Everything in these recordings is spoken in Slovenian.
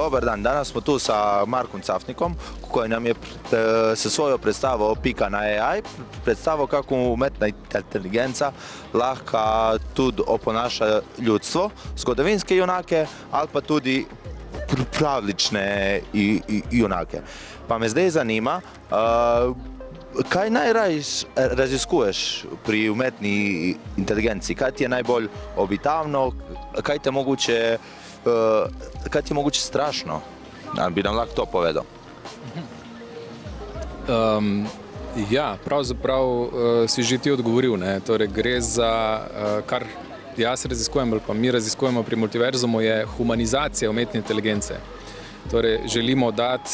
Dobar dan, danas smo tu sa Markom Cafnikom koji nam je sa svojom predstavo Pika na AI predstavio kako umetna inteligenca lahko tudi oponaša ljudstvo, zgodovinske junake ali pa tudi pravlične junake. Pa me zdaj zanima, kaj najraje raziskuješ pri umetni inteligenci? Kaj ti je najbolj obitavno, kaj ti je mogoče strašno? Ali bi nam lahko to povedal? Ja, pravzaprav si že ti odgovoril, ne? Torej gre za, kar jaz raziskujem ali pa mi raziskujemo pri Multiverzumu, je humanizacija umetne inteligence. Torej želimo dati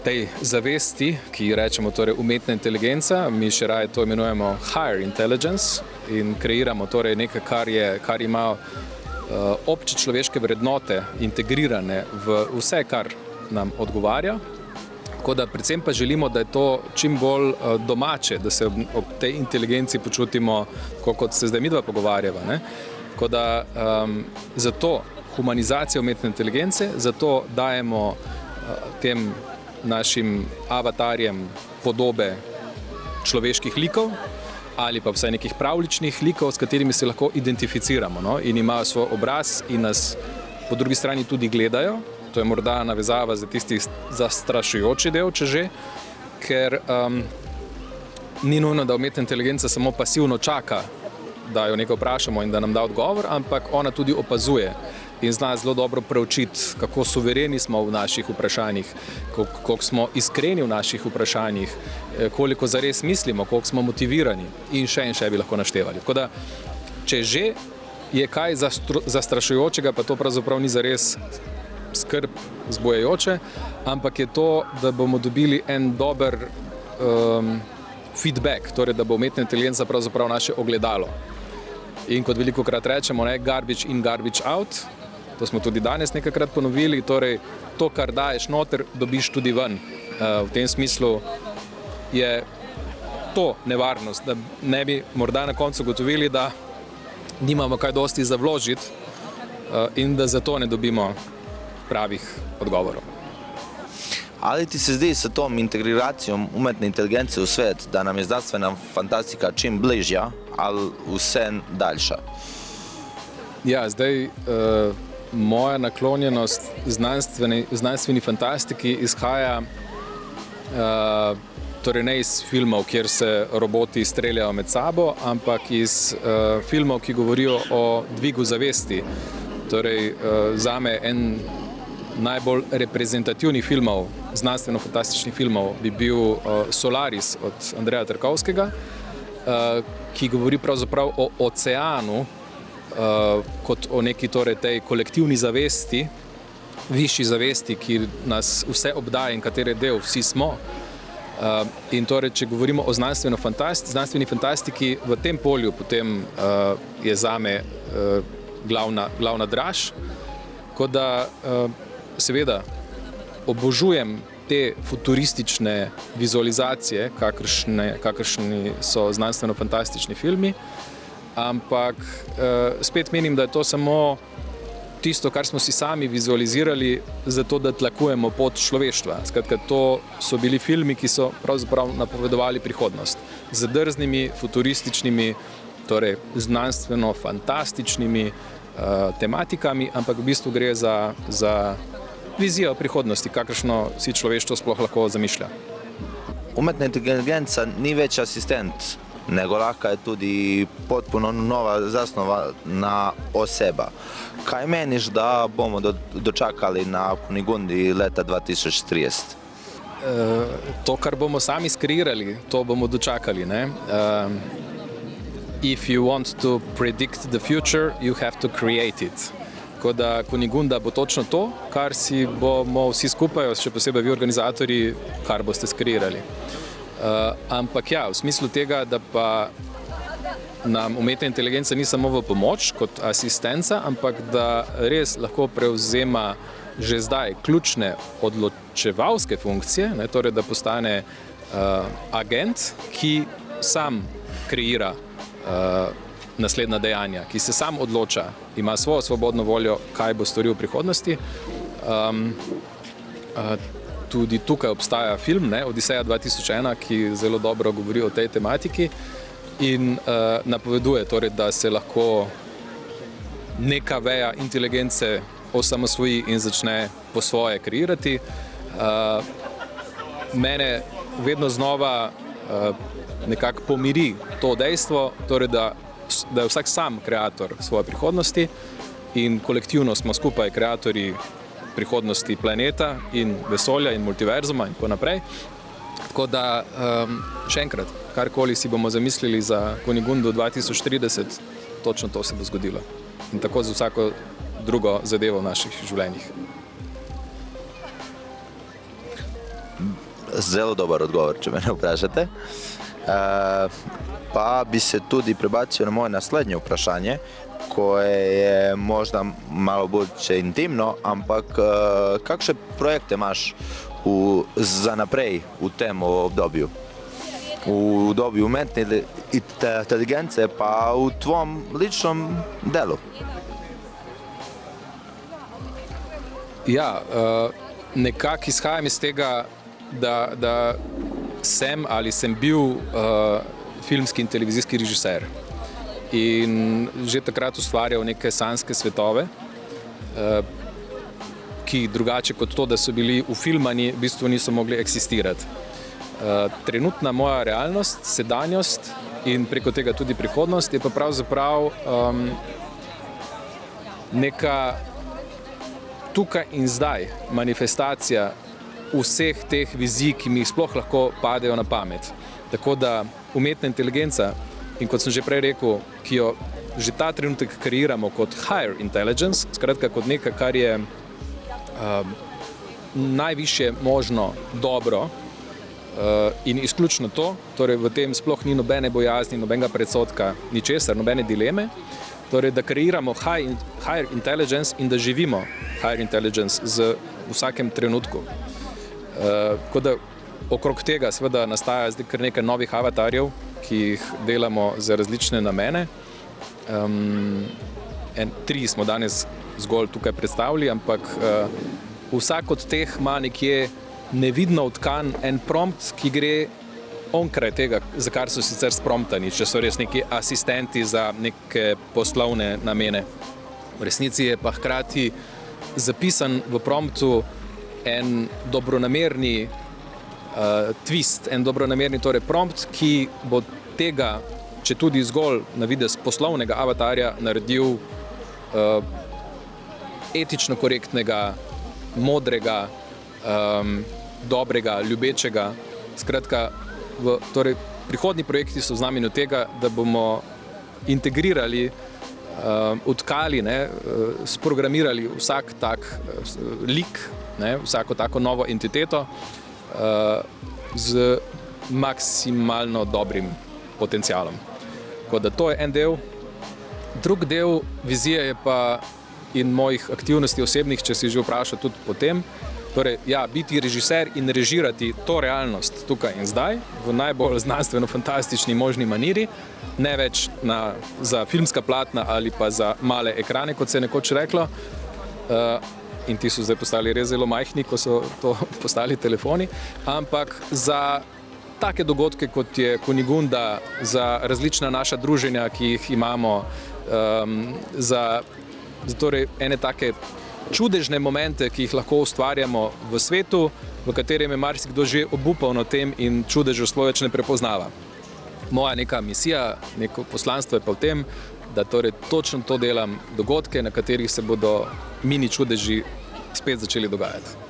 tej zavesti, ki rečemo torej umetna inteligenca, mi še raje to imenujemo higher intelligence in kreiramo torej nekaj, kar ima obče človeške vrednote integrirane v vse, kar nam odgovarja. Tako da predvsem pa želimo, da je to čim bolj domače, da se ob tej inteligenci počutimo, kot se zdaj midva pogovarjava, ne? Tako da zato humanizacija umetne inteligence, zato dajemo tem našim avatarjem podobe človeških likov ali pa vsaj nekih pravličnih likov, s katerimi se lahko identificiramo, no? In imajo svoj obraz in nas po drugi strani tudi gledajo. To je morda navezava za tisti zastrašujoči del, če že, ker ni nujno, da umetna inteligenca samo pasivno čaka, da jo nekaj vprašamo in da nam da odgovor, ampak ona tudi opazuje in zna zelo dobro preučiti, kako suvereni smo v naših vprašanjih, koliko smo iskreni v naših vprašanjih, koliko zares mislimo, koliko smo motivirani in še bi lahko naštevali. Tako da, če že je kaj zastrašujočega, pa to pravzaprav ni zares skrb zbujajoče, ampak je to, da bomo dobili en dober feedback, torej da bo umetna inteligenca pravzaprav naše ogledalo. In kot velikokrat rečemo, ne, garbage in garbage out, to smo tudi danes nekajkrat ponovili, torej to, kar daješ noter, dobiš tudi ven. V tem smislu je to nevarnost, da ne bi morda na koncu ugotovili, da nimamo kaj dosti za vložiti in da zato ne dobimo pravih odgovorov. Ali ti se zdi s tom integracijom umetne inteligence v svet, da nam je znanstvena fantastika čim bližja ali vse daljša? Ja, zdaj moja naklonjenost znanstveni fantastiki izhaja torej ne iz filmov, kjer se roboti streljajo med sabo, ampak iz filmov, ki govorijo o dvigu zavesti. Torej zame en najbolj reprezentativnih filmov, znanstveno-fantastičnih filmov bi bil Solaris od Andreja Tarkovskega, ki govori pravzaprav o oceanu kot o neki torej tej kolektivni zavesti, višji zavesti, ki nas vse obdaja in katere del vsi smo. In torej, če govorimo o znanstveni fantastiki, v tem polju potem je zame glavna draž, kot da seveda obožujem te futuristične vizualizacije, kakršni so znanstveno-fantastični filmi, ampak spet menim, da je to samo tisto, kar smo si sami vizualizirali, zato da tlakujemo pot človeštva. Skratka, to so bili filmi, ki so pravzaprav napovedovali prihodnost. Z drznimi, futurističnimi, torej znanstveno-fantastičnimi tematikami, ampak v bistvu gre za vizijo prihodnosti, kakršno si človeštvo sploh lahko zamišlja. Umetna inteligenca ni več asistent, nego lahko je tudi potpuno nova zasnovana oseba. Kaj meniš, da bomo dočakali na Kunigundi leta 2030? To, kar bomo sami skreirali, to bomo dočakali, ne? If you want to predict the future, you have to create it. Tako da Kunigunda bo točno to, kar si bomo vsi skupaj, še posebej vi organizatorji, kar boste skreirali. Ampak ja, v smislu tega, da pa nam umetna inteligenca ni samo v pomoč kot asistenca, ampak da res lahko prevzema že zdaj ključne odločevalske funkcije, ne, torej da postane agent, ki sam kreira naslednja dejanja, ki se sam odloča, ima svojo svobodno voljo, kaj bo storil v prihodnosti. Tudi tukaj obstaja film, Odiseja 2001, ki zelo dobro govori o tej tematiki in napoveduje, torej, da se lahko neka veja inteligence osamosvoji in začne po svoje kreirati. Mene vedno znova nekako pomiri to dejstvo, torej, da je vsak sam kreator svoje prihodnosti in kolektivno smo skupaj kreatorji prihodnosti planeta in vesolja in multiverzuma in tako naprej. Tako da, še enkrat, karkoli si bomo zamislili za Kunigundo 2030, točno to se bo zgodilo. In tako za vsako drugo zadevo v naših življenjih. Zelo dober odgovor, če me ne vprašate. Pa bi se tudi prebacio na moje naslednje vprašanje, koje je možda malo bolj intimno, ampak kakšne projekte imaš za naprej v tem obdobju? V obdobju umetne inteligence pa v tvom ličnem delu? Ja, nekako izhajam iz tega, da sem ali sem bil filmski in televizijski režiser in že takrat ustvarjal neke sanjske svetove, ki drugače kot to, da so bili ufilmani, v bistvu niso mogli eksistirati. Trenutna moja realnost, sedanjost in preko tega tudi prihodnost je pa pravzaprav neka tukaj in zdaj manifestacija vseh teh vizij, ki mi sploh lahko padejo na pamet. Tako da umetna inteligenca, in kot sem že prej rekel, ki jo že ta trenutek kreiramo kot higher intelligence, skratka kot nekaj, kar je najvišje možno dobro in izključno to, torej v tem sploh ni nobene bojazni, nobenega predsodka, ničesar, nobene dileme, torej da kreiramo higher intelligence in da živimo higher intelligence v vsakem trenutku. Tako da okrog tega seveda nastaja zdaj kar nekaj novih avatarjev, ki jih delamo za različne namene. 3 smo danes zgolj tukaj predstavili, ampak vsak od teh ima nekje nevidno vtkan en prompt, ki gre onkraj tega, za kar so sicer spromptani, če so res neki asistenti za neke poslovne namene. V resnici je pa hkrati zapisan v promptu en dobronamerni twist, en dobronamerni torej prompt, ki bo tega, če tudi zgolj na videz poslovnega avatarja, naredil etično korektnega, modrega, dobrega, ljubečega. Skratka, torej, prihodnji projekti so v znamenju tega, da bomo integrirali, vtkali, sprogramirali vsak tak lik, vsako tako novo entiteto z maksimalno dobrim potencialom. Tako da to je en del. Drug del vizije je pa in mojih aktivnosti osebnih, če si že vprašal tudi potem, torej, ja, biti režiser in režirati to realnost tukaj in zdaj v najbolj znanstveno-fantastični možni maniri, ne več za filmska platna ali pa za male ekrane, kot se je nekoč reklo, in ti so zdaj postali res zelo majhni, ko so to postali telefoni, ampak za take dogodke, kot je Kunigunda, za različna naša druženja, ki jih imamo, za torej ene take čudežne momente, ki jih lahko ustvarjamo v svetu, v katerem je marsikdo že obupal nad tem in čudežev sploh več ne prepoznava. Moja neka misija, neko poslanstvo je pa v tem, da torej točno to delam, dogodke, na katerih se bodo mini čudeži spet začeli dogajati.